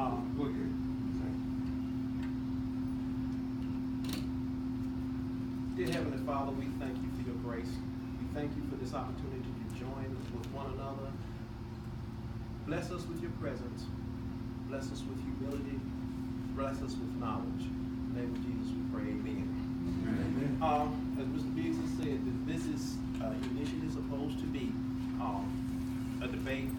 Go ahead. Dear Heavenly Father, we thank you for your grace. We thank you for this opportunity to join with one another. Bless us with your presence. Bless us with humility. Bless us with knowledge. In the name of Jesus we pray, amen. Amen. As Mr. Biggs has said, that this is initially supposed to be a debate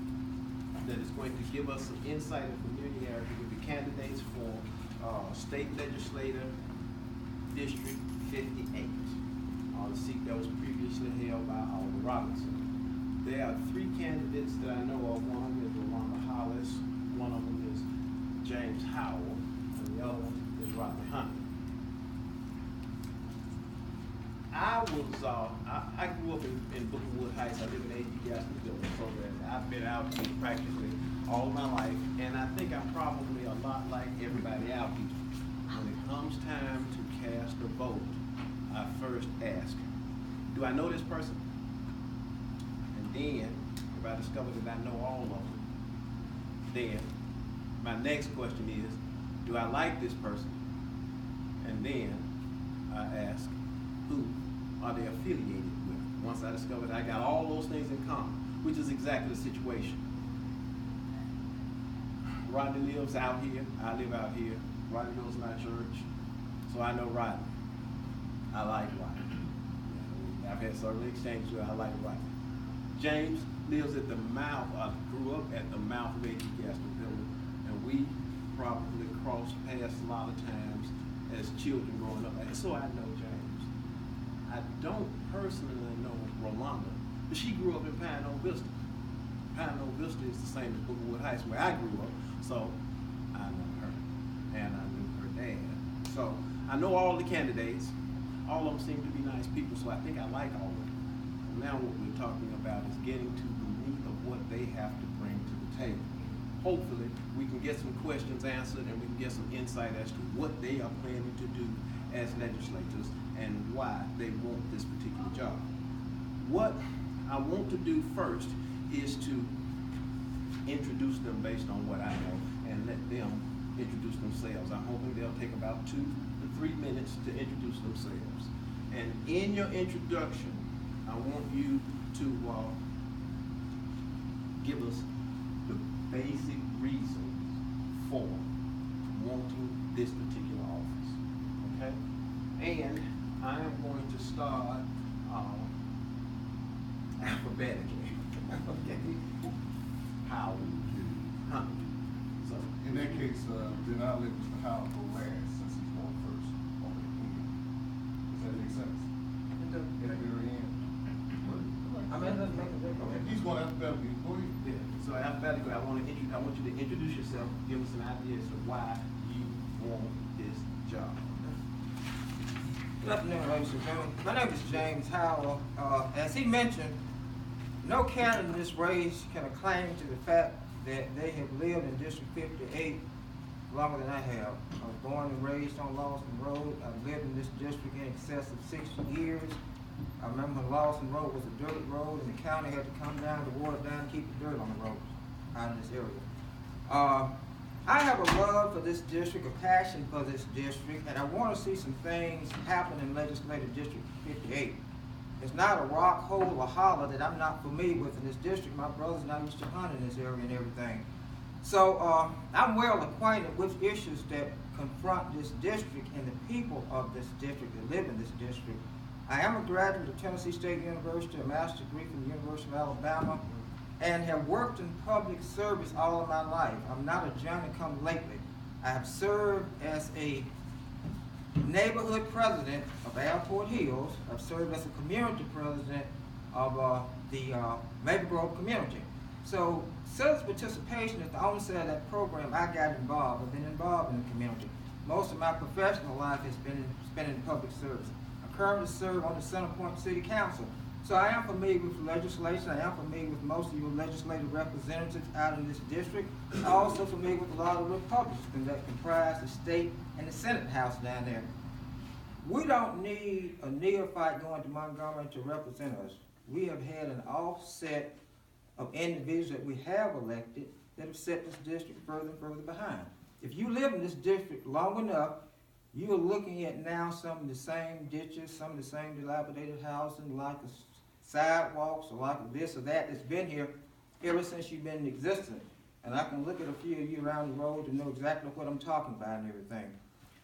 that is going to give us some insight and familiarity with the candidates for state legislator District 58, the seat that was previously held by Rodney. There are three candidates that I know of. One of them is Roland, Hollis, one of them is James Howell, and the other one is Rodney Huntley. I grew up in Brookwood Heights. I live in A.G. Gaston building, so that I've been out here practically all my life, and I think I'm probably a lot like everybody out here. When it comes time to cast a vote, I first ask, do I know this person? And then, if I discover that I know all of them, then my next question is, do I like this person? And then I ask, who are they affiliated with? Once I discover that I got all those things in common, which is exactly the situation. Rodney lives out here, I live out here. Rodney goes to my church, so I know Rodney. I like Rodney. I've had several exchanges where I like Rodney. James lives at the mouth, grew up at the mouth of A.G. Gaston building, and we probably crossed paths a lot of times as children growing up. And so I know James. I don't personally know Rolanda, but she grew up in Pine Knoll Vista. Pine Knoll Vista is the same as Brookwood Heights where I grew up, so I know her, and I knew her dad. So I know all the candidates. All of them seem to be nice people, so I think I like all of them. Now what we're talking about is getting to the meat of what they have to bring to the table. Hopefully, we can get some questions answered and we can get some insight as to what they are planning to do as legislators and why they want this particular job. What I want to do first is to introduce them based on what I know and let them introduce themselves. I'm hoping they'll take about 2 to 3 minutes to introduce themselves. And in your introduction, I want you to give us the basic reasons for wanting this particular office, okay? And I am going to start alphabetically, okay? How we do Huntley. So in that case, then I'll let Mr. Howell go last since he's going first on the end. Does that make sense? At the very end. I mean, it doesn't make a difference. He's going alphabetically. Go ahead. yeah, so alphabetically, I want you to introduce yourself, give us an idea as to why you want this job. Good afternoon, ladies and gentlemen. My name is James Howell. As he mentioned, no candidate in this race can claim to the fact that they have lived in District 58 longer than I have. I was born and raised on Lawson Road. I've lived in this district in excess of 60 years. I remember when Lawson Road was a dirt road and the county had to come down to water down and keep the dirt on the roads out in this area. I have a love for this district, a passion for this district, and I want to see some things happen in Legislative District 58. It's not a rock, hole, or holler that I'm not familiar with in this district. My brothers and I used to hunt in this area and everything. So I'm well acquainted with issues that confront this district and the people of this district that live in this district. I am a graduate of Tennessee State University, a master's degree from the University of Alabama, and have worked in public service all of my life. I'm not a Johnny-come-lately. I have served as a neighborhood president of Airport Hills. I've served as a community president of the Maple Grove community. So citizen participation at the onset of that program, I got involved. I've been involved in the community. Most of my professional life has been spent in public service. I currently serve on the Center Point City Council. So I am familiar with legislation. I am familiar with most of your legislative representatives out in this district. I'm also familiar with a lot of Republicans that comprise the state and the Senate House down there. We don't need a neophyte going to Montgomery to represent us. We have had an offset of individuals that we have elected that have set this district further and further behind. If you live in this district long enough, you are looking at now some of the same ditches, some of the same dilapidated housing, like the sidewalks, or like this or that that's been here ever since you've been in existence. And I can look at a few of you around the road to know exactly what I'm talking about and everything.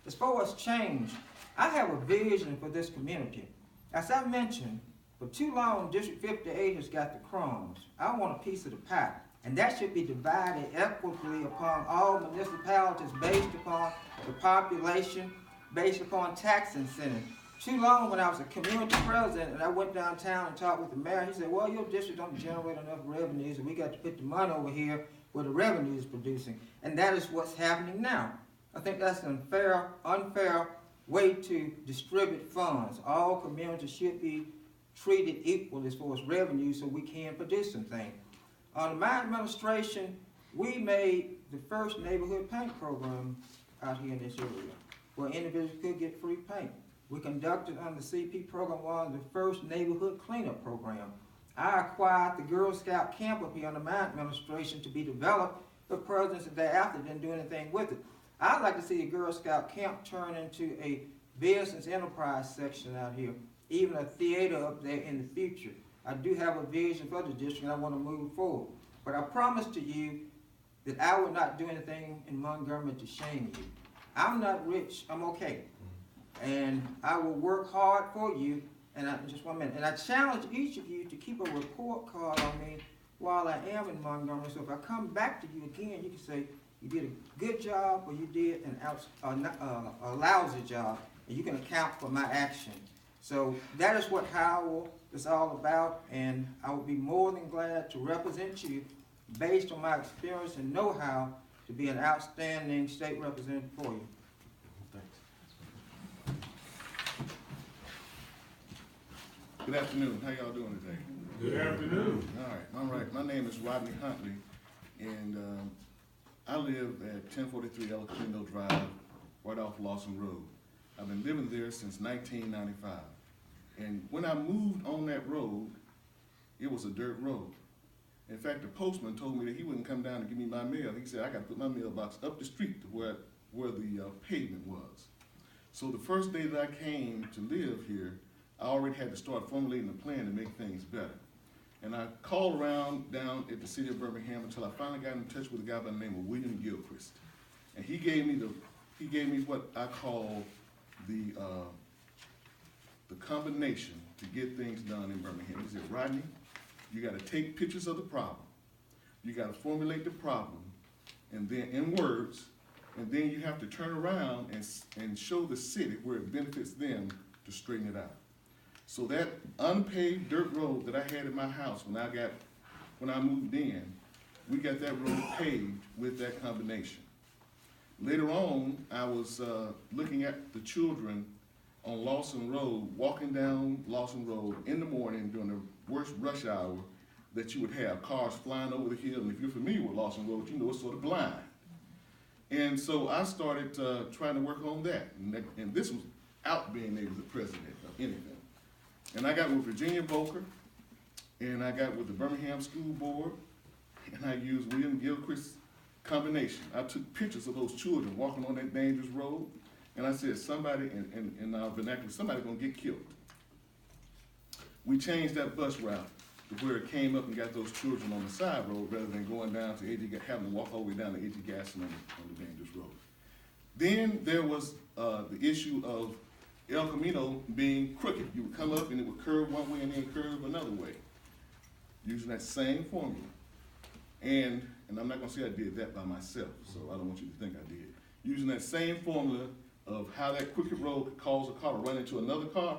As far as change, I have a vision for this community. As I mentioned, for too long, District 58 has got the crumbs. I want a piece of the pie. And that should be divided equitably upon all municipalities based upon the population, based upon tax incentive. Too long when I was a community president and I went downtown and talked with the mayor, he said, well, your district don't generate enough revenues and we got to put the money over here where the revenue is producing. And that is what's happening now. I think that's an unfair way to distribute funds. All communities should be treated equally as far as revenue so we can produce something. Under my administration, we made the first neighborhood paint program out here in this area, where individuals could get free paint. We conducted under the CP program one of the first neighborhood cleanup program. I acquired the Girl Scout camp up here under my administration to be developed, but presidents thereafter didn't do anything with it. I'd like to see a Girl Scout camp turn into a business enterprise section out here, even a theater up there in the future. I do have a vision for the district and I want to move forward. But I promise to you that I will not do anything in Montgomery to shame you. I'm not rich, I'm okay. And I will work hard for you, and just 1 minute. And I challenge each of you to keep a report card on me while I am in Montgomery. So if I come back to you again, you can say, you did a good job or you did a lousy job, and you can account for my action. So that is what Howell is all about, and I would be more than glad to represent you based on my experience and know-how to be an outstanding state representative for you. Thanks. Good afternoon. How y'all doing today? Good afternoon. All right. My name is Rodney Huntley, and I live at 1043 El Camino Drive, right off Lawson Road. I've been living there since 1995. And when I moved on that road, it was a dirt road. In fact, the postman told me that he wouldn't come down and give me my mail. He said, I got to put my mailbox up the street to where the pavement was. So the first day that I came to live here, I already had to start formulating a plan to make things better. And I called around down at the city of Birmingham until I finally got in touch with a guy by the name of William Gilchrist. And he gave me what I call the combination to get things done in Birmingham. He said, Rodney, you got to take pictures of the problem. You got to formulate the problem, and then in words, and then you have to turn around and show the city where it benefits them to straighten it out. So that unpaved dirt road that I had in my house when I moved in, we got that road paved with that combination. Later on, I was looking at the children on Lawson Road, walking down Lawson Road in the morning during the worst rush hour that you would have, cars flying over the hill. And if you're familiar with Lawson Road, you know it's sort of blind. And so I started trying to work on that. And this was out being neighborhood president of anything. And I got with Virginia Boker, and I got with the Birmingham School Board, and I used William Gilchrist's combination. I took pictures of those children walking on that dangerous road, and I said, somebody, in our vernacular, somebody's gonna get killed. We changed that bus route to where it came up and got those children on the side road rather than going down to having to walk all the way down to A.G. Gaston on the dangerous road. Then there was the issue of El Camino being crooked. You would come up and it would curve one way and then curve another way, using that same formula. And I'm not gonna say I did that by myself, so I don't want you to think I did. Using that same formula of how that crooked road could cause a car to run into another car,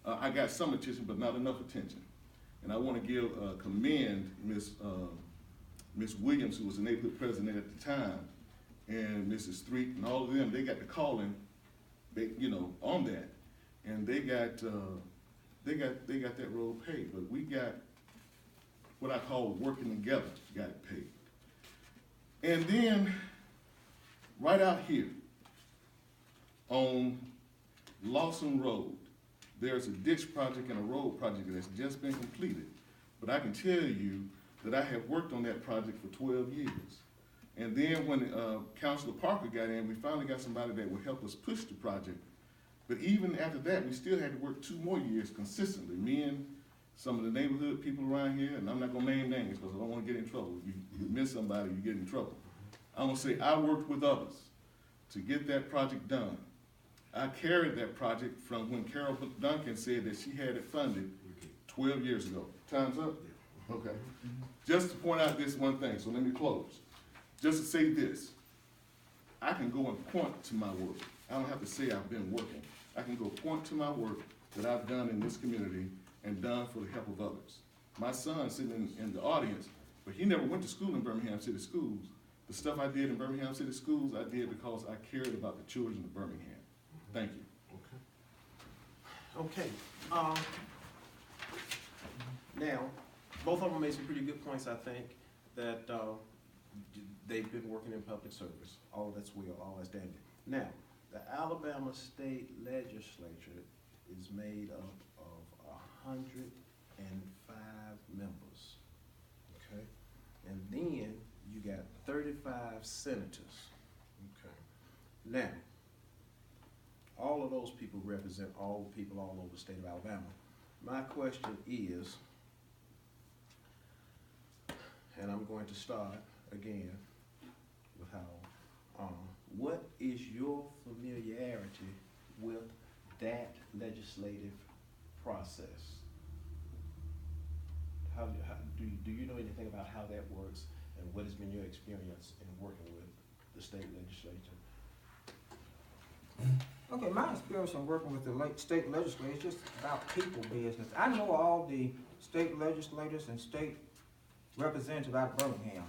I got some attention, but not enough attention. And I want to commend Miss Williams, who was the neighborhood president at the time, and Mrs. Street, and all of them. They got the calling, on that, and they got that road paved. But we got what I call working together, got it paved. And then right out here on Lawson Road, there's a ditch project and a road project that's just been completed. But I can tell you that I had worked on that project for 12 years. And then when Councilor Parker got in, we finally got somebody that would help us push the project. But even after that, we still had to work 2 more years consistently. Me and some of the neighborhood people around here, and I'm not gonna name names because I don't wanna get in trouble. You miss somebody, you get in trouble. I'm gonna say I worked with others to get that project done. I carried that project from when Carol Duncan said that she had it funded 12 years ago. Time's up? Okay. Just to point out this one thing, so let me close. Just to say this, I can go and point to my work. I don't have to say I've been working. I can go point to my work that I've done in this community and done for the help of others. My son's sitting in the audience, but he never went to school in Birmingham City Schools. The stuff I did in Birmingham City Schools, I did because I cared about the children of Birmingham. Thank you. Okay. Now, both of them made some pretty good points, I think, that they've been working in public service. All that's well, all that's dandy. Now, the Alabama State Legislature is made up of 105 members, okay? And then you got 35 senators, okay? Now, all of those people represent all the people all over the state of Alabama. My question is, and I'm going to start again with Howell, what is your familiarity with that legislative process? Do you know anything about how that works, and what has been your experience in working with the state legislature? Okay, my experience in working with the state legislature is just about people business. I know all the state legislators and state representatives out of Birmingham.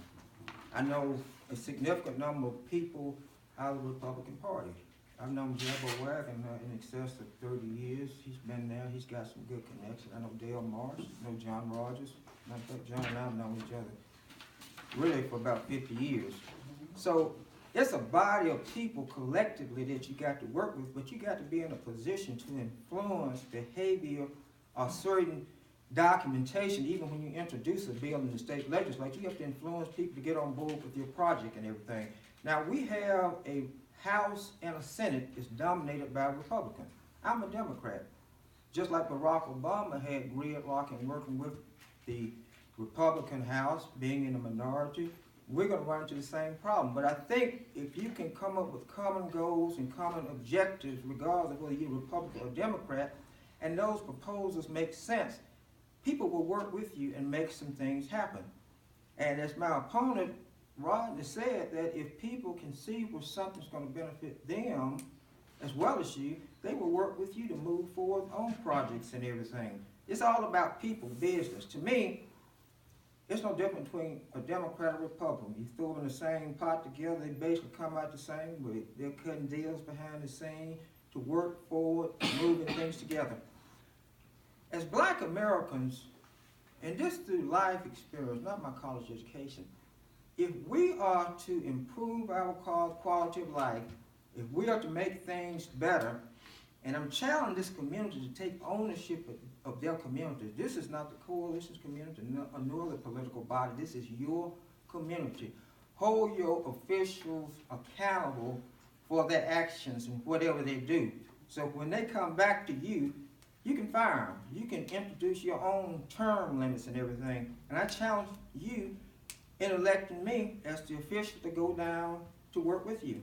I know a significant number of people out of the Republican Party. I've known Jeb Wagon in excess of 30 years. He's been there, he's got some good connections. I know Dale Marsh, I know John Rogers. Matter of fact, John and I have known each other really for about 50 years. So it's a body of people collectively that you got to work with, but you got to be in a position to influence behavior or certain documentation. Even when you introduce a bill in the state legislature, you have to influence people to get on board with your project and everything. Now, we have a House and a Senate that's dominated by Republicans. I'm a Democrat. Just like Barack Obama had gridlock in working with the Republican House, being in the minority, we're going to run into the same problem. But I think if you can come up with common goals and common objectives, regardless of whether you're Republican or Democrat, and those proposals make sense, people will work with you and make some things happen. And as my opponent, Rodney, said, that if people can see where something's going to benefit them as well as you, they will work with you to move forward on projects and everything. It's all about people business. To me, it's no different between a Democrat or Republican. You throw them in the same pot together, they basically come out the same way. They're cutting deals behind the scene to work forward, moving things together. As Black Americans, and this through life experience, not my college education, if we are to improve our quality of life, if we are to make things better, and I'm challenging this community to take ownership of their community. This is not the coalition's community, nor the political body. This is your community. Hold your officials accountable for their actions and whatever they do. So when they come back to you, you can fire them. You can introduce your own term limits and everything. And I challenge you in electing me as the official to go down to work with you.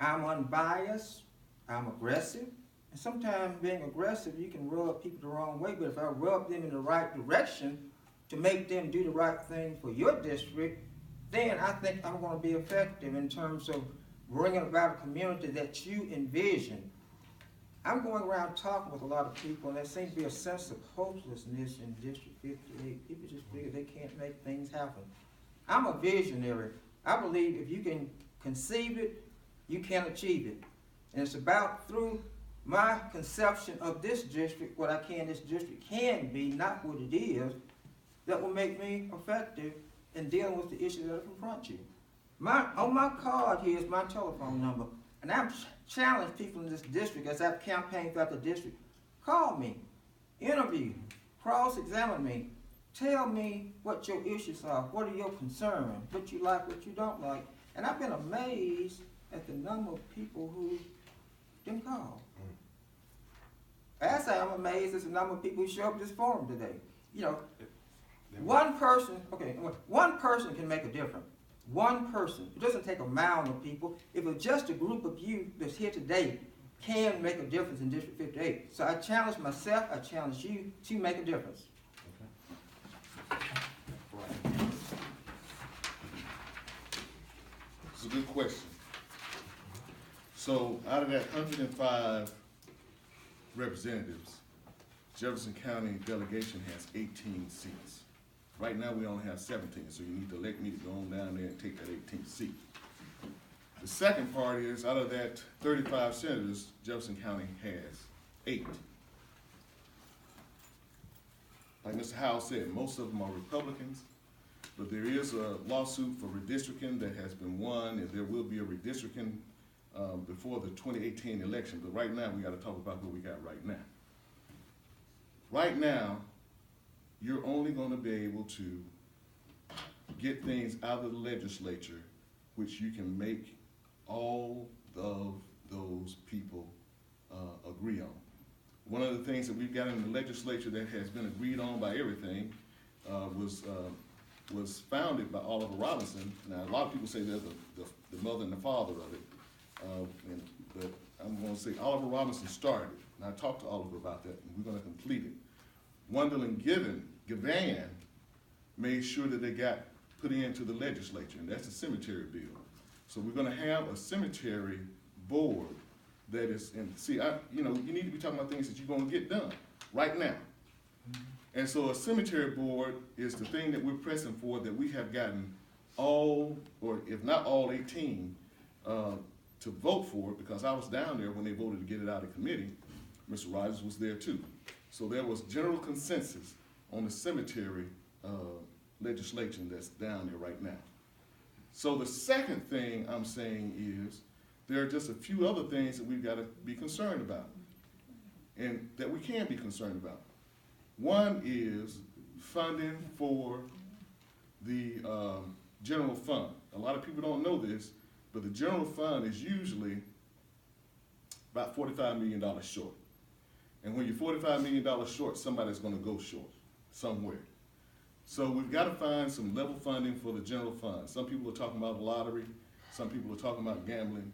I'm unbiased, I'm aggressive, and sometimes being aggressive, you can rub people the wrong way, but if I rub them in the right direction to make them do the right thing for your district, then I think I'm going to be effective in terms of bringing about a community that you envision. I'm going around talking with a lot of people, and there seems to be a sense of hopelessness in District 58. People just figure they can't make things happen. I'm a visionary. I believe if you can conceive it, you can achieve it. And it's about through my conception of this district, what this district can be, not what it is, that will make me effective in dealing with the issues that confront you. On my card here is my telephone number, and I've challenged people in this district as I've campaigned throughout the district. Call me, interview, cross-examine me, tell me what your issues are, what are your concerns, what you like, what you don't like. And I've been amazed at the number of people who didn't call. As I am amazed at the number of people who show up at this forum today. You know, one person can make a difference. One person. It doesn't take a mound of people. If it's just a group of you that's here today can make a difference in District 58. So I challenge myself, I challenge you to make a difference. It's a good question. So out of that 105 representatives, Jefferson County delegation has 18 seats. Right now we only have 17, so you need to elect me to go on down there and take that 18th seat. The second part is, out of that 35 senators, Jefferson County has 8. Like Mr. Howell said, most of them are Republicans, but there is a lawsuit for redistricting that has been won, and there will be a redistricting before the 2018 election. But right now, we got to talk about what we got right now. Right now, you're only going to be able to get things out of the legislature which you can make all of those people agree on. One of the things that we've got in the legislature that has been agreed on by everything was founded by Oliver Robinson. Now, a lot of people say they're the mother and the father of it, but I'm going to say Oliver Robinson started it, and I talked to Oliver about that, and we're going to complete it. Wendell and Gavan made sure that they got put into the legislature, and that's the cemetery bill. So we're going to have a cemetery board that is, and see, you need to be talking about things that you're going to get done right now. And so a cemetery board is the thing that we're pressing for, that we have gotten all, or if not all 18, to vote for it, because I was down there when they voted to get it out of committee. Mr. Rogers was there too. So there was general consensus on the cemetery legislation that's down there right now. So the second thing I'm saying is, there are just a few other things that we've got to be concerned about, and that we can be concerned about. One is funding for the general fund. A lot of people don't know this, but the general fund is usually about $45 million short. And when you're $45 million short, somebody's going to go short somewhere. So we've got to find some level funding for the general fund. Some people are talking about the lottery, some people are talking about gambling,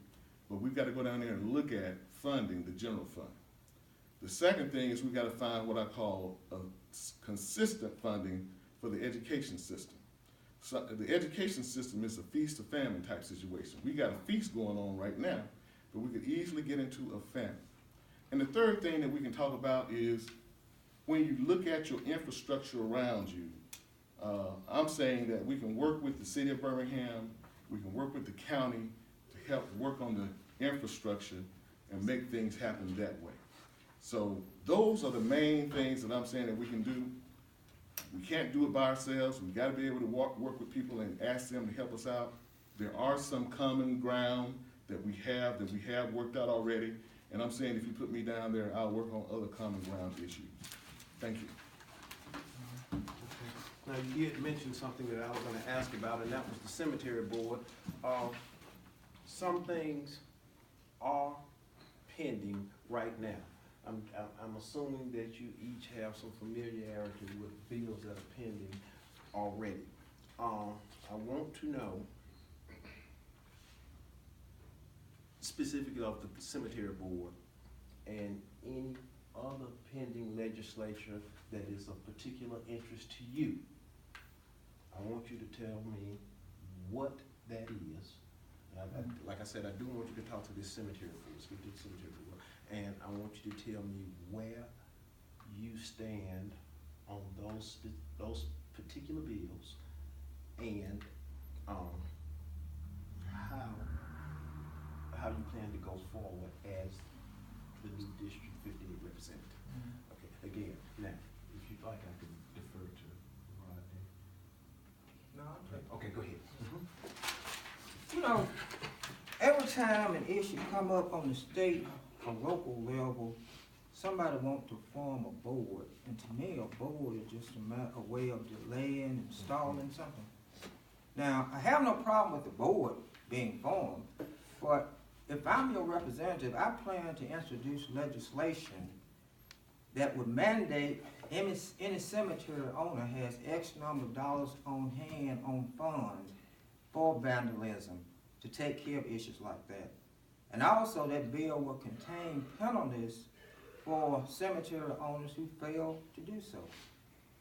but we've got to go down there and look at funding the general fund. The second thing is we've got to find what I call a consistent funding for the education system. So the education system is a feast or famine type situation. We got a feast going on right now, but we could easily get into a famine. And the third thing that we can talk about is when you look at your infrastructure around you, I'm saying that we can work with the city of Birmingham, we can work with the county to help work on the infrastructure and make things happen that way. So those are the main things that I'm saying that we can do. We can't do it by ourselves. We've got to be able to work with people and ask them to help us out. There are some common ground that we have worked out already. And I'm saying if you put me down there, I'll work on other common ground issues. Thank you. Now, you had mentioned something that I was going to ask about, and that was the cemetery board. Some things are pending right now. I'm assuming that you each have some familiarity with bills that are pending already. I want to know specifically of the cemetery board and any other pending legislation that is of particular interest to you. I want you to tell me what that is. Like I said, I do want you to talk to this cemetery board, speak to the cemetery board, and I want you to tell me where you stand on those particular bills and how you plan to go forward as the new District 58 representative. Okay, again, now, if you'd like, I can defer to Rodney. No, Okay, go ahead. You know, every time an issue come up on the state or local level, somebody want to form a board, and to me, a board is just a way of delaying and stalling something. Now, I have no problem with the board being formed, but if I'm your representative, I plan to introduce legislation that would mandate any cemetery owner has X number of dollars on hand on funds for vandalism to take care of issues like that. And also that bill will contain penalties for cemetery owners who fail to do so.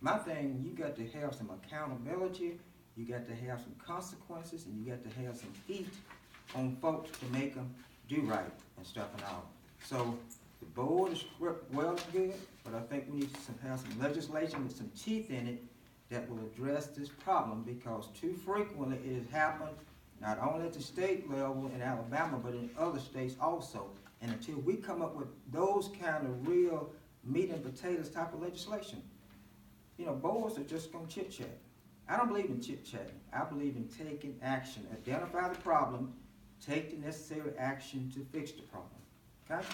My thing, you got to have some accountability, you got to have some consequences, and you got to have some heat on folks to make them do right and stuff and all. So the board is well and good, but I think we need to have some legislation with some teeth in it that will address this problem, because too frequently it has happened not only at the state level in Alabama, but in other states also. And until we come up with those kind of real meat and potatoes type of legislation, you know, boards are just gonna chit-chat. I don't believe in chit-chatting. I believe in taking action. Identify the problem, take the necessary action to fix the problem, okay?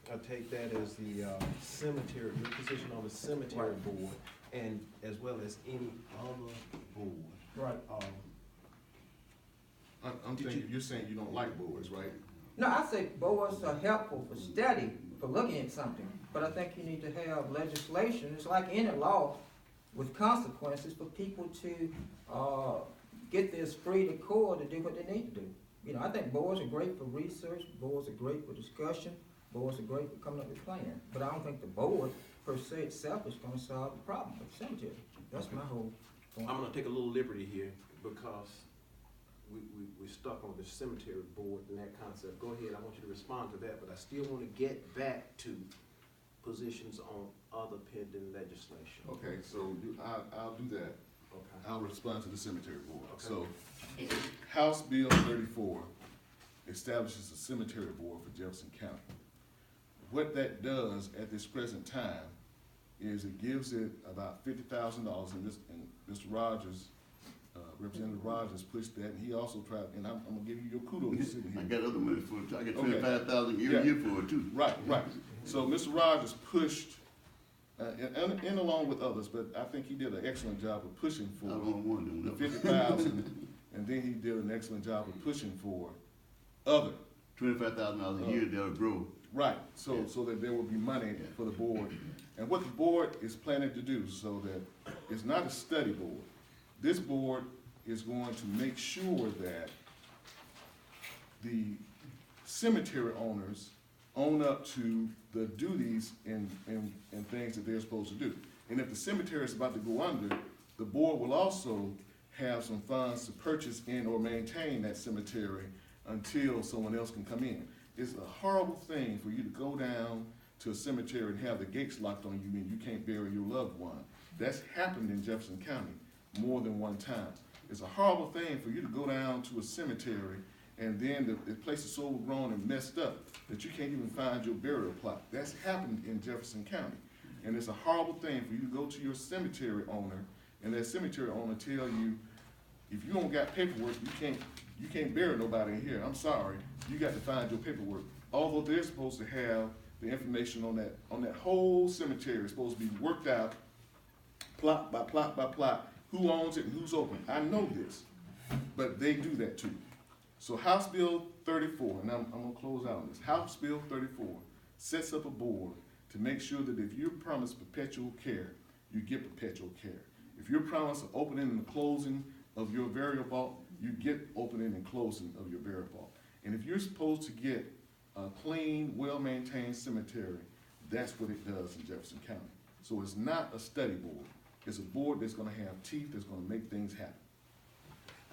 I take that as the cemetery, your position on the cemetery Right. board, and as well as any other board. Right. I'm thinking, you're saying you don't like boards, right? No, I say boards are helpful for study, for looking at something, but I think you need to have legislation. It's like any law with consequences for people to get their esprit de corps to do what they need to do. You know, I think boards are great for research, boards are great for discussion, boards are great for coming up with plans, but I don't think the board per se itself is gonna solve the problem with the cemetery. That's my whole point. I'm gonna take a little liberty here because we stuck on the cemetery board and that concept. Go ahead, I want you to respond to that, but I still wanna get back to positions on other pending legislation. Okay, so I'll do that. Okay. I'll respond to the cemetery board. Okay. So, House Bill 34 establishes a cemetery board for Jefferson County. What that does at this present time is it gives it about $50,000, and Mr. Rogers, Representative Rogers pushed that, and he also tried, and I'm gonna give you your kudos sitting here. I got other money for it too. I get Okay. 25,000 a Yeah. year for it too. Right. So Mr. Rogers pushed, and along with others, but I think he did an excellent job of pushing for I don't want them. the No. 50,000, and then he did an excellent job of pushing for other. $25,000 a year, they'll grow. Right, so that there will be money for the board. And what the board is planning to do, so that it's not a study board. This board is going to make sure that the cemetery owners own up to the duties and things that they're supposed to do. And if the cemetery is about to go under, the board will also have some funds to purchase in or maintain that cemetery until someone else can come in. It's a horrible thing for you to go down to a cemetery and have the gates locked on you and you can't bury your loved one. That's happened in Jefferson County more than one time. It's a horrible thing for you to go down to a cemetery and then the place is so grown and messed up that you can't even find your burial plot. That's happened in Jefferson County. And it's a horrible thing for you to go to your cemetery owner and that cemetery owner tell you, if you don't got paperwork, you can't bury nobody in here. I'm sorry, you got to find your paperwork. Although they're supposed to have the information on that whole cemetery. It's supposed to be worked out, plot by plot by plot, who owns it and who's open. I know this, but they do that too. So House Bill 34, and I'm gonna close out on this. House Bill 34 sets up a board to make sure that if you're promised perpetual care, you get perpetual care. If you're promised an opening and a closing of your burial vault, you get opening and closing of your burial vault. And if you're supposed to get a clean, well-maintained cemetery, that's what it does in Jefferson County. So it's not a study board. It's a board that's gonna have teeth, that's gonna make things happen.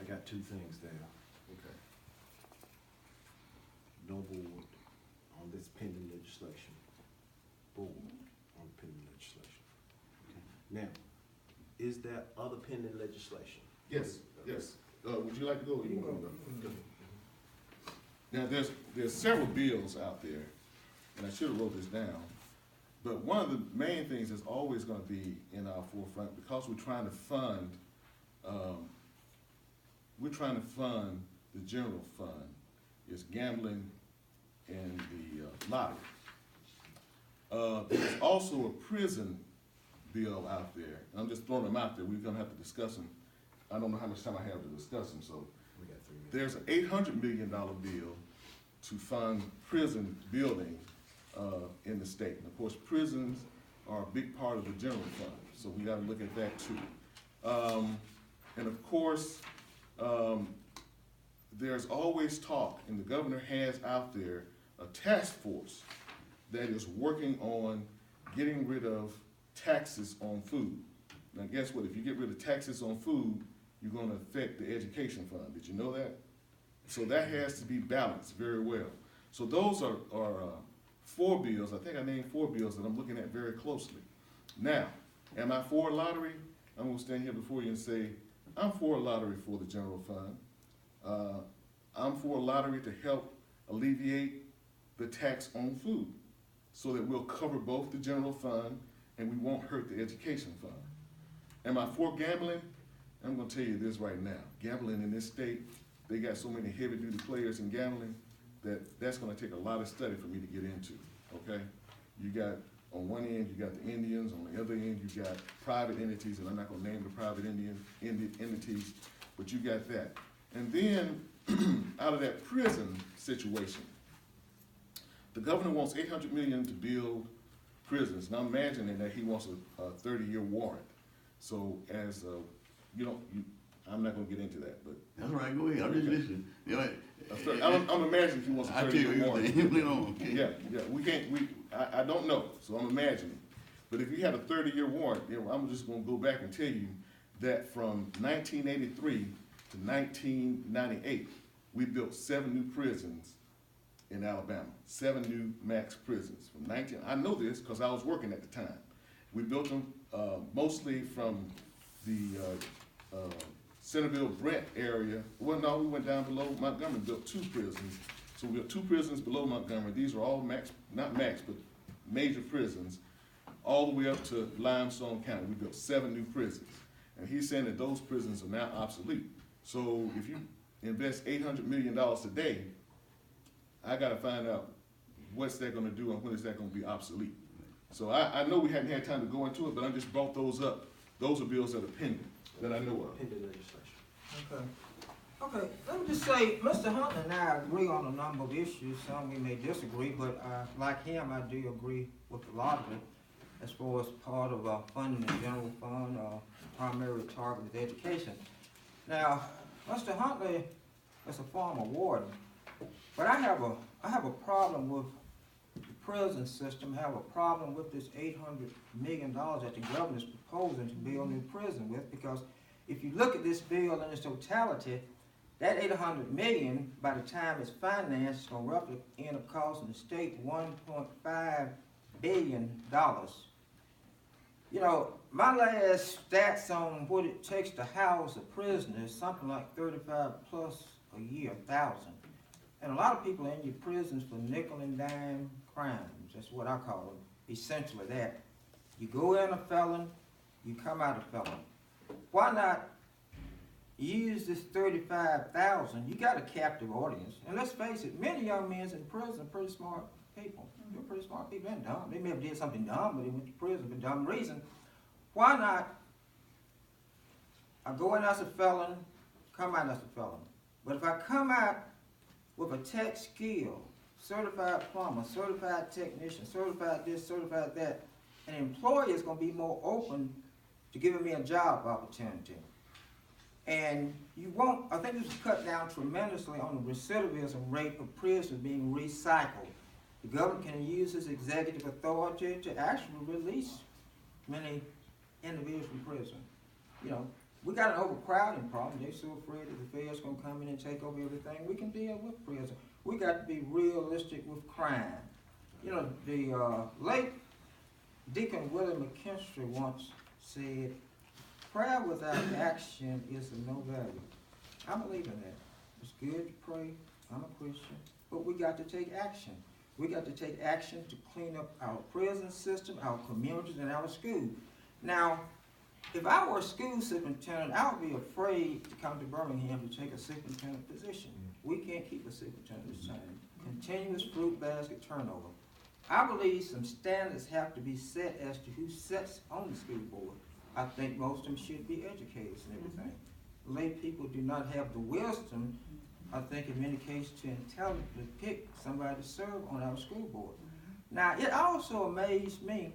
I got two things there. Okay. No board on this pending legislation. Board on pending legislation. Okay. Now, is there other pending legislation? Yes. Would you like to go? You can go. Go ahead. Now, there's several bills out there, and I should have wrote this down, but one of the main things that's always gonna be in our forefront, because we're trying to fund the general fund, is gambling and the lottery. There's also a prison bill out there. I'm just throwing them out there. We're gonna have to discuss them. I don't know how much time I have to discuss them, so. We got 3 minutes. There's an $800 million bill to fund prison building in the state. And of course, prisons are a big part of the general fund, so we gotta look at that too. And of course, there's always talk, and the governor has out there a task force that is working on getting rid of taxes on food. Now guess what, if you get rid of taxes on food, you're gonna affect the education fund. Did you know that? So that has to be balanced very well. So those are 4 bills, I think I named 4 bills that I'm looking at very closely. Now, am I for a lottery? I'm gonna stand here before you and say, I'm for a lottery for the general fund. I'm for a lottery to help alleviate the tax on food so that we'll cover both the general fund and we won't hurt the education fund. Am I for gambling? I'm gonna tell you this right now. Gambling in this state, they got so many heavy duty players in gambling that's gonna take a lot of study for me to get into, okay? You got, on one end, you got the Indians, on the other end, you got private entities, and I'm not gonna name the private Indian entities, but you got that. And then, out of that prison situation, the governor wants $800 million to build prisons. Now I'm imagining that he wants a 30-year warrant. So as, I'm not gonna get into that, but. That's all right, go ahead, I'm just listening. You know, I'm imagining he wants a I tell 30-year you warrant. everything, you know, okay. Yeah, I don't know, so I'm imagining. But if you had a 30-year warrant, I'm just gonna go back and tell you that from 1983 to 1998, we built 7 new prisons in Alabama, 7 new max prisons. I know this because I was working at the time. We built them mostly from the Centerville Brent area. Well, no, we went down below Montgomery, built 2 prisons. So we built 2 prisons below Montgomery. These are all max, not max, but major prisons, all the way up to Limestone County. We built 7 new prisons. And he's saying that those prisons are now obsolete. So if you invest $800 million today, I gotta find out what's that gonna do and when is that gonna be obsolete. So I know we hadn't had time to go into it, but I just brought those up. Those are bills that are pending, that I know of. Pending legislation. Okay, let me just say, Mr. Huntley and I agree on a number of issues. Some we may disagree, but like him, I do agree with a lot of it as far as part of funding the general fund, primary target is education. Now, Mr. Huntley is a former warden, but I have a problem with the prison system. I have a problem with this $800 million that the governor is proposing to build new prison with, because if you look at this bill in its totality, that $800 million, by the time it's financed, is going to roughly end up costing the state $1.5 billion. You know, my last stats on what it takes to house a prisoner is something like 35 plus a year, 1,000. And a lot of people are in your prisons for nickel and dime crimes. That's what I call them, essentially that. You go in a felon, you come out a felon. Why not use this 35,000? You got a captive audience. And let's face it, many young men in prison are pretty smart people. They're pretty smart people, they're dumb. They may have did something dumb, but they went to prison for dumb reason. Why not, I go in as a felon, come out as a felon. But if I come out with a tech skill, certified plumber, certified technician, certified this, certified that, an employer is going to be more open to giving me a job opportunity. And you won't, I think this will cut down tremendously on the recidivism rate of prisoners being recycled. The government can use its executive authority to actually release many individuals from prison. You know, we got an overcrowding problem. They're so afraid that the feds gonna come in and take over everything. We can deal with prison. We got to be realistic with crime. You know, the late Deacon Willie McKinstry once said, prayer without action is of no value. I believe in that. It's good to pray. I'm a Christian. But we got to take action. We got to take action to clean up our prison system, our communities, and our schools. Now, if I were a school superintendent, I would be afraid to come to Birmingham to take a superintendent position. We can't keep a superintendent this time. Continuous fruit basket turnover. I believe some standards have to be set as to who sits on the school board. I think most of them should be educators and everything. Lay people do not have the wisdom, I think in many cases, to intelligently pick somebody to serve on our school board. Now, it also amazed me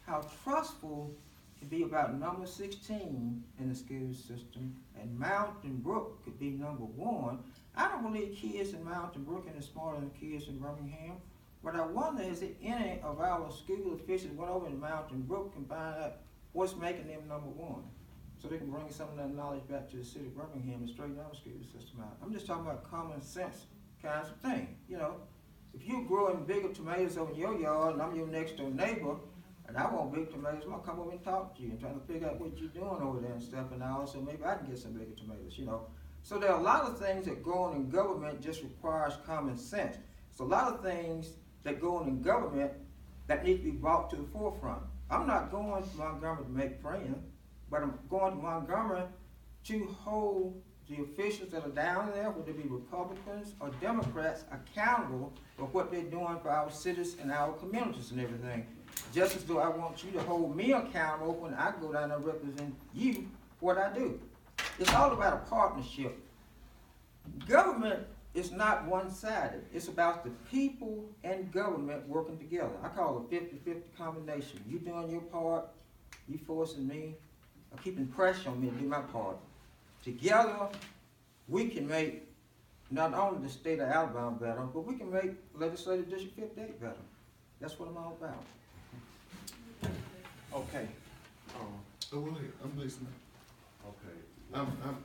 how trustful to be about number 16 in the school system, and Mountain Brook could be number 1. I don't believe kids in Mountain Brook are smarter than kids in Birmingham, but I wonder, is it any of our school officials went over to Mountain Brook and find out what's making them number 1, so they can bring some of that knowledge back to the city of Birmingham and straighten our school system out. I'm just talking about common sense kinds of thing, you know. If you're growing bigger tomatoes over in your yard and I'm your next door neighbor, and I want big tomatoes, I'm gonna come over and talk to you and try to figure out what you're doing over there and stuff, and also maybe I can get some bigger tomatoes, you know. So there are a lot of things that go on in government just requires common sense. So a lot of things that go on in government that need to be brought to the forefront. I'm not going to Montgomery to make friends, but I'm going to Montgomery to hold the officials that are down there, whether they be Republicans or Democrats, accountable for what they're doing for our cities and our communities and everything. Just as though I want you to hold me accountable when I go down there and represent you for what I do. It's all about a partnership. Government is not one-sided. It's about the people and government working together. I call it a 50-50 combination. You doing your part, you forcing me, or keeping pressure on me to do my part. Together, we can make not only the state of Alabama better, but we can make Legislative District 58 better. That's what I'm all about. Okay. Oh, go ahead, I'm listening. Okay.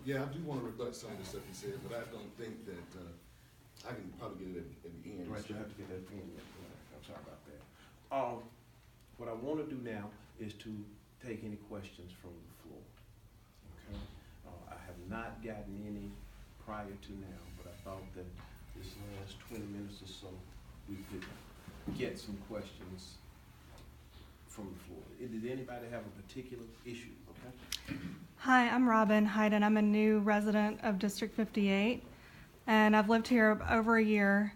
Yeah, I do want to rebut some of the stuff you said, but I don't think that, I can probably get it at the end. Right, you have to get that in. I'm sorry about that. What I want to do now is to take any questions from the floor. Okay. I have not gotten any prior to now, but I thought that this last 20 minutes or so, we could get some questions from the floor. Did anybody have a particular issue? Okay. Hi, I'm Robin Hayden. I'm a new resident of District 58, and I've lived here over a year.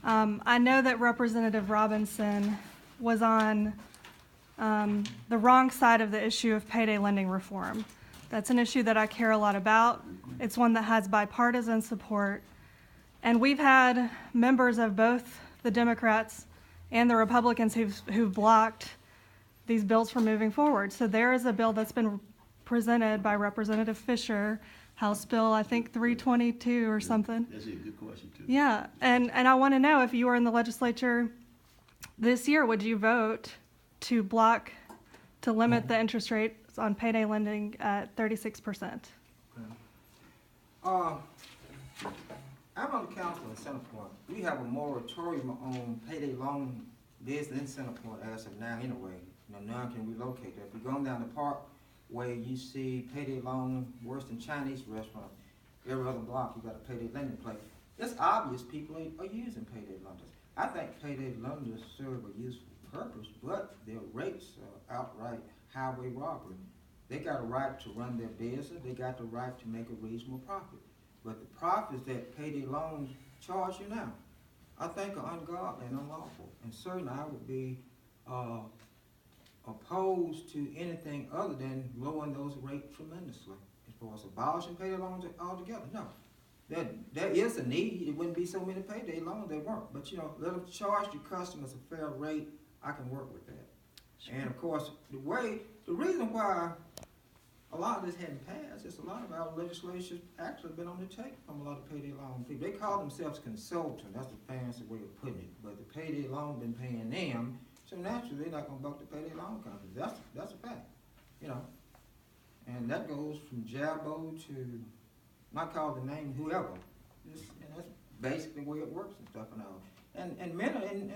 I know that Representative Robinson was on the wrong side of the issue of payday lending reform. That's an issue that I care a lot about. It's one that has bipartisan support, and we've had members of both the Democrats and the Republicans who've blocked these bills from moving forward. So there is a bill that's been presented by Representative Fisher, House Bill, I think 322 or something. That's a good question too. Yeah, and I want to know, if you were in the legislature this year, would you vote to limit the interest rates on payday lending at 36%? I'm on the council in Center Point. We have a moratorium on payday loan business in Center Point as of now anyway. None can relocate there. If you're going down the parkway, you see payday loan worse than Chinese restaurant. Every other block, you got a payday lending place. It's obvious people are using payday lenders. I think payday lenders serve a useful purpose, but their rates are outright highway robbery. They got a right to run their business. They got the right to make a reasonable profit. But the profits that payday loans charge you now, I think are ungodly and unlawful. And certainly I would be opposed to anything other than lowering those rates tremendously. As far as abolishing payday loans altogether, no. There is a need. There wouldn't be so many payday loans, they weren't. But let them charge your customers a fair rate. I can work with that. Sure. And of course, the reason why a lot of this hadn't passed is a lot of our legislatures actually been on the take from a lot of payday loan people. They call themselves consultants. That's the fancy way of putting it. But the payday loan been paying them, so naturally they're not going to buck the payday loan companies. That's a fact, And that goes from Jabbo to, not call the name whoever. And that's basically the way it works and stuff and all. And many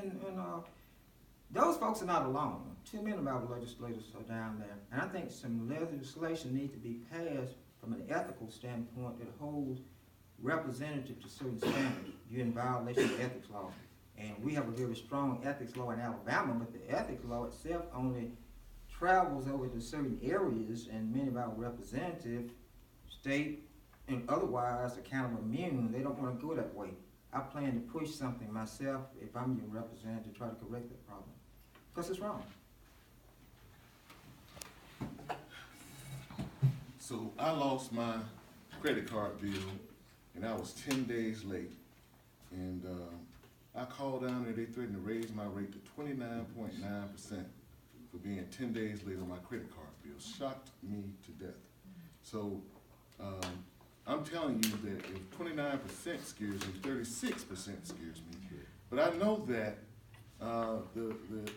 those folks are not alone. Too many of our legislators are down there. And I think some legislation needs to be passed from an ethical standpoint that holds representative to certain standards. You're in violation of ethics law. And we have a very strong ethics law in Alabama, but the ethics law itself only travels over to certain areas, and many of our representatives, state and otherwise, are kind of immune. They don't want to go that way. I plan to push something myself, if I'm your representative, to try to correct that problem, because it's wrong. So I lost my credit card bill, and I was 10 days late. And I called down there, they threatened to raise my rate to 29.9% for being 10 days late on my credit card bill. Shocked me to death. So I'm telling you that if 29% scares me, 36% scares me. But I know that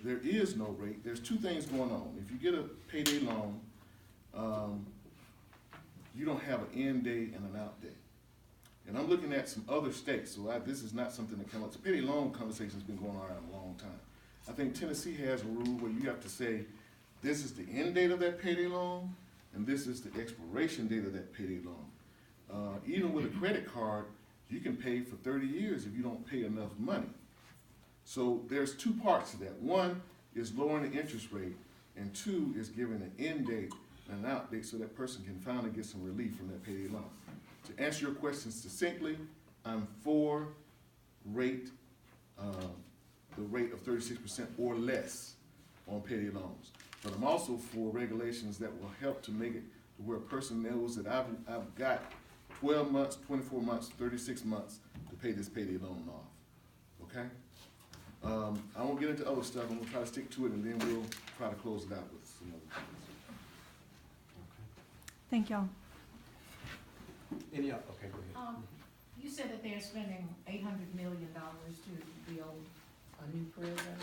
there is no rate. There's two things going on. If you get a payday loan, you don't have an end date and an out date. And I'm looking at some other states, so this is not something that came up. The payday loan conversation's been going on a long time. I think Tennessee has a rule where you have to say, this is the end date of that payday loan, and this is the expiration date of that payday loan. Even with a credit card, you can pay for 30 years if you don't pay enough money. So there's two parts to that. One is lowering the interest rate, and two is giving an end date and an out date so that person can finally get some relief from that payday loan. To answer your question succinctly, I'm for rate, the rate of 36% or less on payday loans. But I'm also for regulations that will help to make it to where a person knows that I've got 12 months, 24 months, 36 months to pay this payday loan off, okay? I won't get into other stuff. I'm gonna try to stick to it, and then we'll try to close it out with some other things. Thank y'all. Any other, okay, go ahead. You said that they're spending $800 million to build a new prison.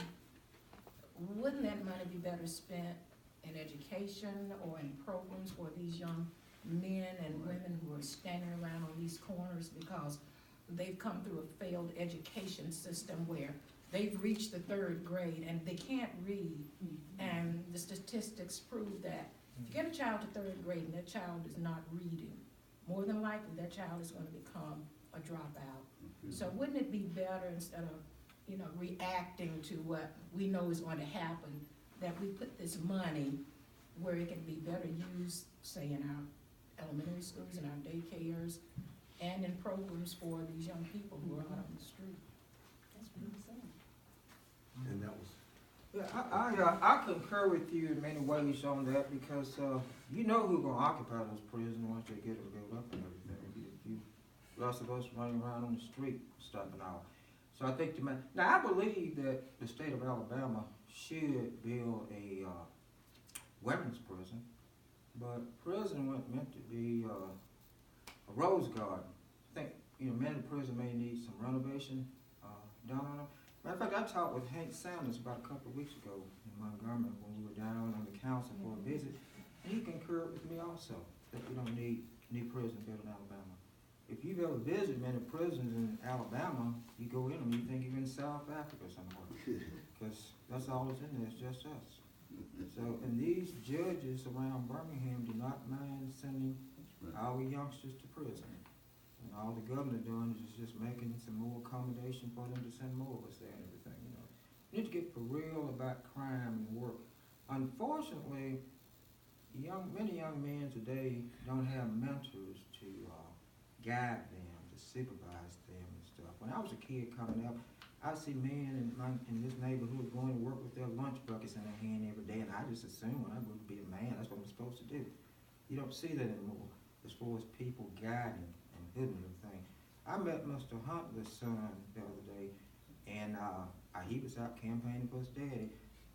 Wouldn't that money be better spent in education or in programs for these young men and women who are standing around on these corners because they've come through a failed education system where they've reached the 3rd grade and they can't read, and the statistics prove that if you get a child to 3rd grade and that child is not reading, more than likely that child is going to become a dropout. So wouldn't it be better, instead of reacting to what we know is going to happen, that we put this money where it can be better used, say in our elementary schools and our daycares, and in programs for these young people who are out on the street? That's what I'm saying. And that was, Yeah, I concur with you in many ways on that, because you know who's gonna occupy those prisons once they get it built up and everything. The rest of us running around on the street, stuff and all. So I think now I believe that the state of Alabama should build a women's prison, but prison wasn't meant to be a rose garden. I think men in prison may need some renovation done on them. Matter of fact, I talked with Hank Sanders about a couple of weeks ago in Montgomery when we were down on the council for a visit, and he concurred with me also that we don't need prison built in Alabama. If you've ever visited many prisons in Alabama, you go in them, you think you're in South Africa somewhere, because that's all that's in there, it's just us. So, and these judges around Birmingham do not mind sending our youngsters to prison. And all the governor doing is just making some more accommodation for them to send more of us there and everything, We need to get for real about crime and work. Unfortunately, many young men today don't have mentors to guide them, to supervise them and stuff. When I was a kid coming up, I see men in this neighborhood going to work with their lunch buckets in their hand every day, and I just assumed when I grew up to be a man, that's what I'm supposed to do. You don't see that anymore, as far as people guiding and hooding everything. I met Mr. Huntley's son the other day, and he was out campaigning for his daddy,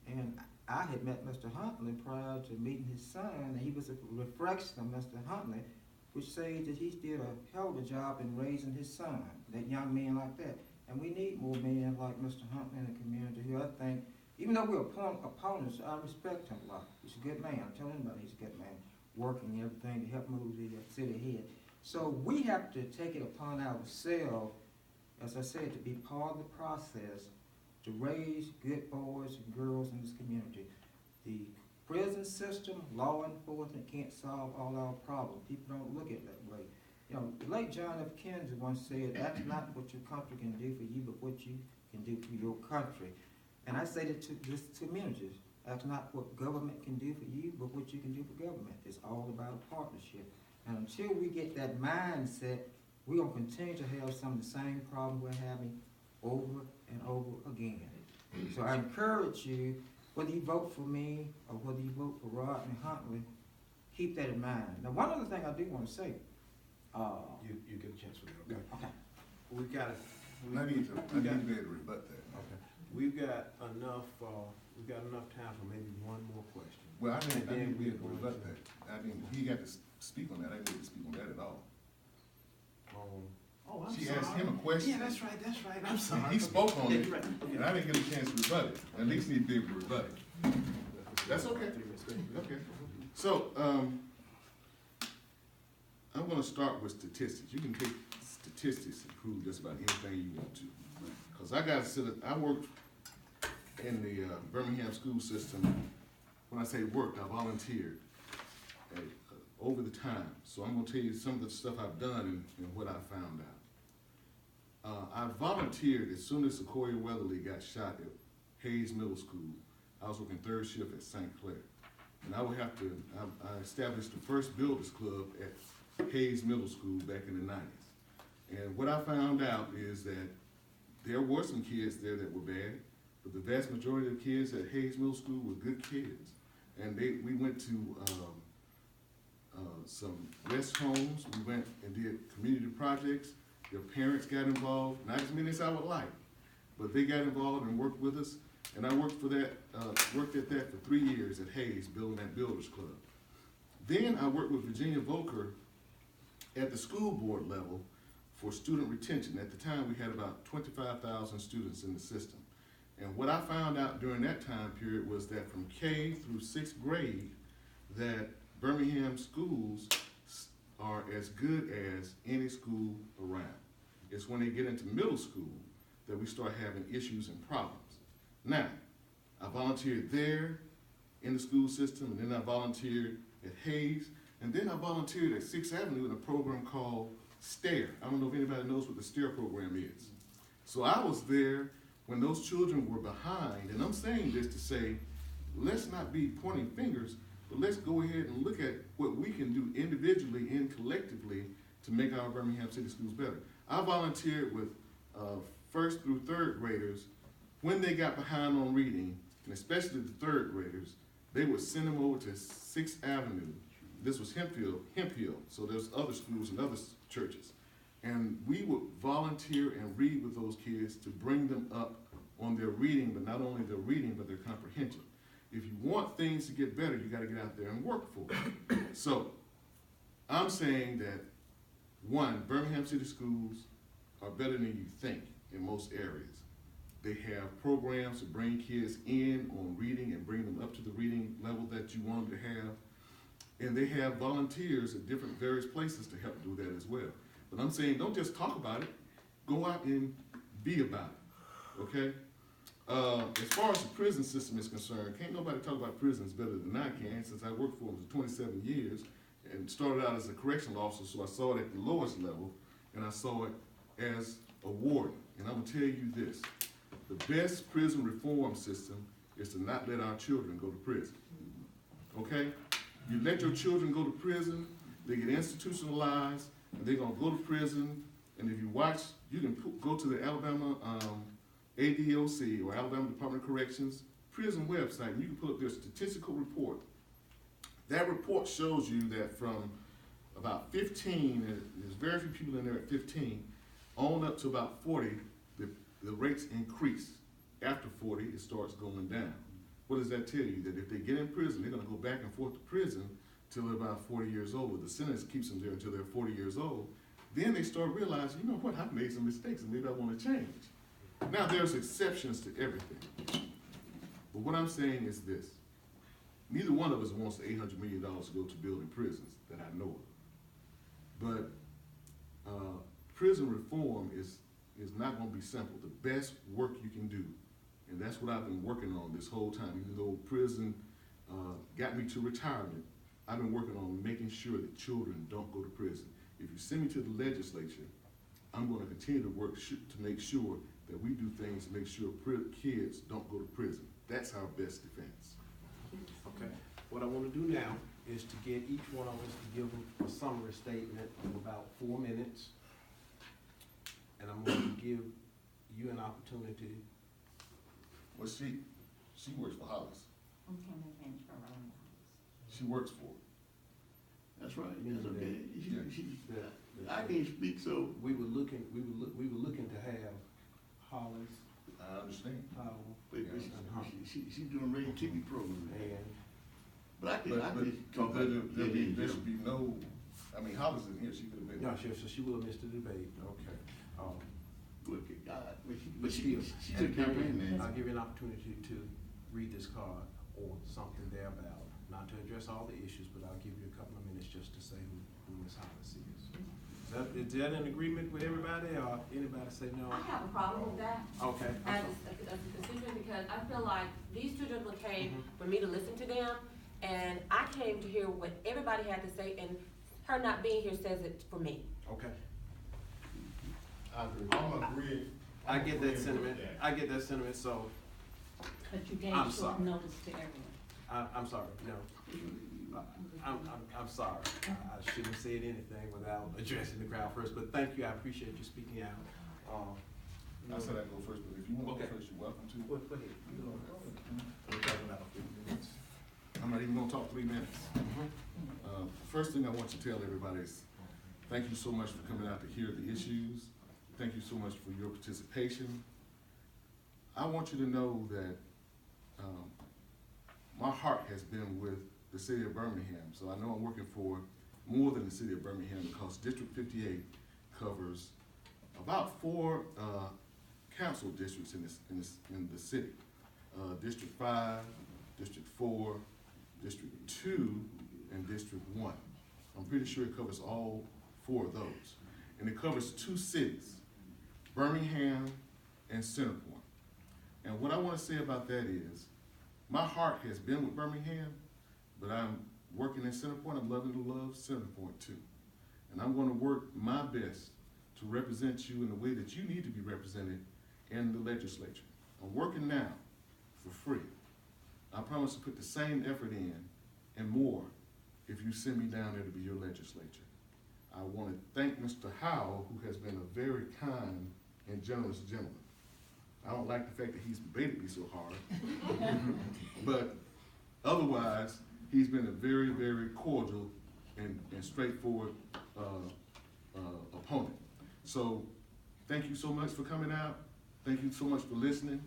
and I had met Mr. Huntley prior to meeting his son, and he was a reflection of Mr. Huntley, which says that he did a hell of a job in raising his son, that young man like that. And we need more men like Mr. Huntley in the community who I think, even though we're opponents, I respect him a lot. He's a good man. I'm telling anybody he's a good man, working everything to help move the city ahead. So we have to take it upon ourselves, as I said, to be part of the process to raise good boys and girls in this community. The prison system, law enforcement can't solve all our problems. People don't look at it that way. The late John F. Kennedy once said, that's not what your country can do for you, but what you can do for your country. And I say that to communities. That's not what government can do for you, but what you can do for government. It's all about a partnership. And until we get that mindset we're gonna continue to have some of the same problems we're having over and over again. So I encourage you, whether you vote for me or whether you vote for Rodney Huntley, keep that in mind. Now, one other thing I do wanna say, You get a chance for that, okay? okay, We've got, I need to be able to rebut that. okay, we've got enough time for maybe one more question. Well, I And need then to be we're able to going rebut to- that. I mean, he got to speak on that. I didn't get to speak on that at all. Oh, I'm She sorry. asked him a question. Yeah, that's right, I'm sorry. He spoke on Yeah, it, you're right. Okay. and I didn't get a chance to rebut it. At least need to be able to rebut it. That's okay. 3 minutes, go ahead. Okay. So, I'm gonna start with statistics. You can take statistics and prove just about anything you want to. Cause I worked in the Birmingham school system. When I say worked, I volunteered over the time. So I'm gonna tell you some of the stuff I've done and what I found out. I volunteered as soon as Sequoia Weatherly got shot at Hayes Middle School. I was working third shift at St. Clair. And I established the first Builders Club at Hayes Middle School back in the 90s. And what I found out is that there were some kids there that were bad, but the vast majority of kids at Hayes Middle School were good kids. And we went to some rest homes, we went and did community projects. Their parents got involved, not as many as I would like, but they got involved and worked with us. And I worked at that for 3 years at Hayes, building that Builders Club. Then I worked with Virginia Volker at the school board level for student retention. At the time, we had about 25,000 students in the system. And what I found out during that time period was that from K through 6th grade, that Birmingham schools are as good as any school around. It's when they get into middle school that we start having issues and problems. Now, I volunteered there in the school system, and then I volunteered at Hayes, and then I volunteered at 6th Avenue in a program called STAIR. I don't know if anybody knows what the STAIR program is. So I was there when those children were behind, and I'm saying this to say, let's not be pointing fingers, but let's go ahead and look at what we can do individually and collectively to make our Birmingham City schools better. I volunteered with 1st through 3rd graders. When they got behind on reading, and especially the 3rd graders, they would send them over to 6th Avenue. This was Hemp Hill, so there's other schools and other churches. And we would volunteer and read with those kids to bring them up on their reading, but not only their reading, but their comprehension. If you want things to get better, you gotta get out there and work for it. So, I'm saying that, one, Birmingham City schools are better than you think in most areas. They have programs to bring kids in on reading and bring them up to the reading level that you want them to have. And they have volunteers at different various places to help do that as well. But I'm saying, don't just talk about it, go out and be about it, okay? As far as the prison system is concerned, can't nobody talk about prisons better than I can, since I worked for them for 27 years and started out as a correctional officer, so I saw it at the lowest level, and I saw it as a warden. And I'm gonna tell you this, the best prison reform system is to not let our children go to prison, okay? You let your children go to prison, they get institutionalized, and they're gonna go to prison, and if you watch, you can go to the Alabama ADOC, or Alabama Department of Corrections, prison website, and you can pull up their statistical report. That report shows you that from about 15, and there's very few people in there at 15, on up to about 40, the rates increase. After 40, it starts going down. What does that tell you? That if they get in prison, they're gonna go back and forth to prison till they're about 40 years old. The sentence keeps them there until they're 40 years old. Then they start realizing, you know what, I've made some mistakes and maybe I wanna change. Now, there's exceptions to everything. But what I'm saying is this. Neither one of us wants the $800 million to go to building prisons that I know of. But prison reform is not gonna be simple. The best work you can do, and that's what I've been working on this whole time, even though prison got me to retirement, I've been working on making sure that children don't go to prison. If you send me to the legislature, I'm gonna continue to work to make sure that we do things to make sure kids don't go to prison. That's our best defense. Okay, what I want to do now is to get each one of us to give a summary statement of about 4 minutes, and I'm going to give you an opportunity. Well, she works for Hollis. She works for it. That's right, that's okay. The- I can't speak, so. We were looking to have Hollis, I understand. Howell, Wait, and Huntley. she's doing radio TV program. And But I can talk But about there should be no, I mean, Hollis isn't here, she could have been. no, she will have missed the debate. Okay. But she's a campaign man. I'll give you an opportunity to read this card or something thereabout, not to address all the issues, but I'll give you a couple of minutes just to say who Ms. Hollis is. Is that in agreement with everybody, or anybody say no? I have a problem with that Okay. as a constituent, because I feel like these two gentlemen came for me to listen to them, and I came to hear what everybody had to say, and her not being here says it for me. Okay. I'm agreeing. I get that sentiment, so But you gave I'm short sorry. notice to everyone. I'm sorry, no. I'm sorry. I shouldn't have said anything without addressing the crowd first, but thank you, I appreciate you speaking out. I said I'd go first, but if you want to Okay. go first, you're welcome to. Go ahead. You go. We're talking about 50 minutes. I'm not even gonna talk 3 minutes. First thing I want to tell everybody is, thank you so much for coming out to hear the issues. Thank you so much for your participation. I want you to know that my heart has been with the city of Birmingham. So I know I'm working for more than the city of Birmingham, because District 58 covers about 4 council districts in the city. District 5, District 4, District 2, and District 1. I'm pretty sure it covers all 4 of those. And it covers 2 cities, Birmingham and Centerpoint. And what I want to say about that is, my heart has been with Birmingham, but I'm working in Centerpoint. I'm loving to love Centerpoint too. And I'm going to work my best to represent you in the way that you need to be represented in the legislature. I'm working now for free. I promise to put the same effort in and more if you send me down there to be your legislature. I want to thank Mr. Howell, who has been a very kind and generous gentleman. I don't like the fact that he's baited me so hard, but otherwise, he's been a very, very cordial and straightforward opponent. So thank you so much for coming out. Thank you so much for listening.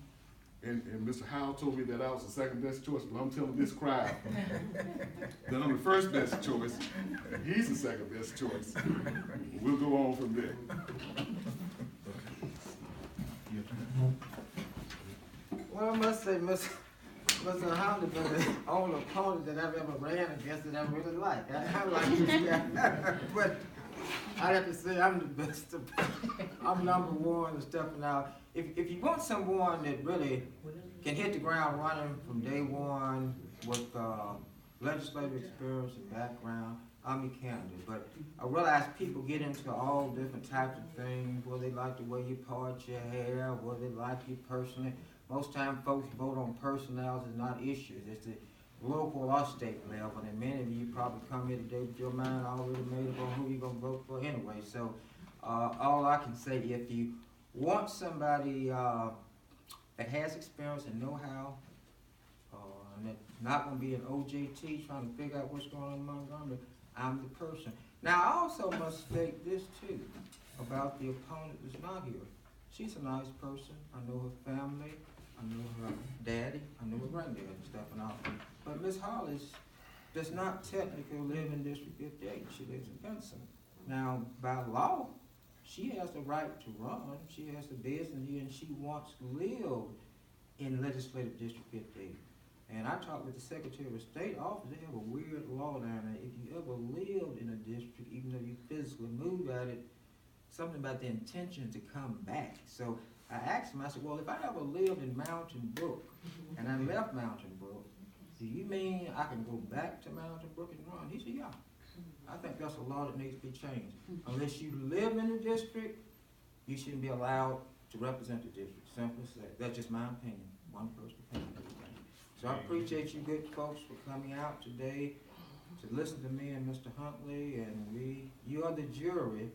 And Mr. Howell told me that I was the second best choice, but I'm telling this crowd that I'm the first best choice. He's the second best choice. We'll go on from there. Well, I must say, Mr. Huntley been the only opponent that I've ever ran against that I really like. I like this guy, but I have to say I'm the best. I'm number one and stepping out. If you want someone that really can hit the ground running from day one with legislative experience and background, I'm your candidate. But I realize people get into all different types of things, whether they like the way you part your hair, whether they like you personally. Most times folks vote on personalities and not issues. It's the local or state level, and many of you probably come here today with your mind already made up on who you're gonna vote for anyway. So all I can say, if you want somebody that has experience and know-how, and that's not gonna be an OJT trying to figure out what's going on in Montgomery, I'm the person. Now, I also must state this too, about the opponent that's not here. She's a nice person. I know her family. I know her daddy. I know her granddad and stuff and all. But Miss Hollis does not technically live in District 58. She lives in Benson. Now, by law, she has the right to run. She has the business here, and she once lived in Legislative District 58. And I talked with the Secretary of State office. They have a weird law down there. If you ever lived in a district, even though you physically moved at it, something about the intention to come back. So I asked him, I said, well, if I ever lived in Mountain Brook and I left Mountain Brook, do you mean I can go back to Mountain Brook and run? He said, yeah. I think that's a law that needs to be changed. Unless you live in the district, you shouldn't be allowed to represent the district. Simple as that. That's just my opinion. One person's opinion. So I appreciate you good folks for coming out today to listen to me and Mr. Huntley, and you are the jury.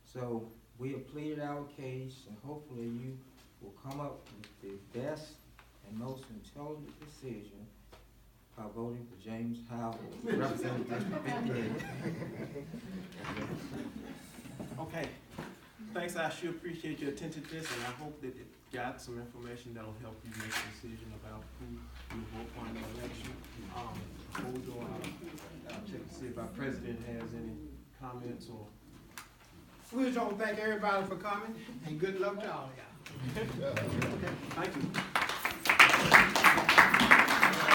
So we have pleaded our case, and hopefully you will come up with the best and most intelligent decision by voting for James Howell, representing District 58. Okay, thanks, I sure appreciate your attentiveness, and I hope that it got some information that'll help you make a decision about who you vote for in the election. Before we go on, I'll check to see if our president has any comments or. We just want to thank everybody for coming, and good luck to all of y'all. Okay, thank you.